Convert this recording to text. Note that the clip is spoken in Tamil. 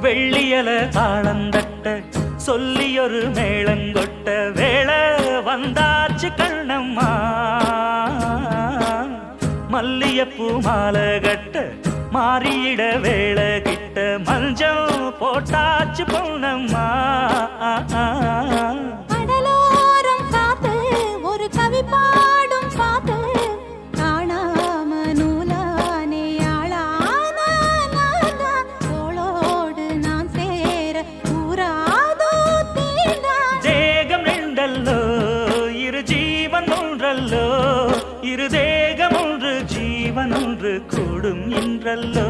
வெள்ளியல தாளந்தட்ட சொல்லியொரு மேளங்கொட்ட வேளை வந்தாச்சு கண்ணம்மா மல்லியப்பூ மாலை கட்ட மாறியிட வேளை கிட்ட மஞ்சள் போட்டாச்சு பொன்னம்மா கடலோரம் காத்து ஒரு கவி பாடும் பாத்து காணாம நூலானே ஆளான தோளோடு நான் சேர கூறாதோ தீண்டா தேகம் ரெண்டல்லோ இரு ஜீவன் ஒன்றல்லோ இரு தேகம் ஒன்று ஜீவன் ஒன்று கூடும் என்றல்லோ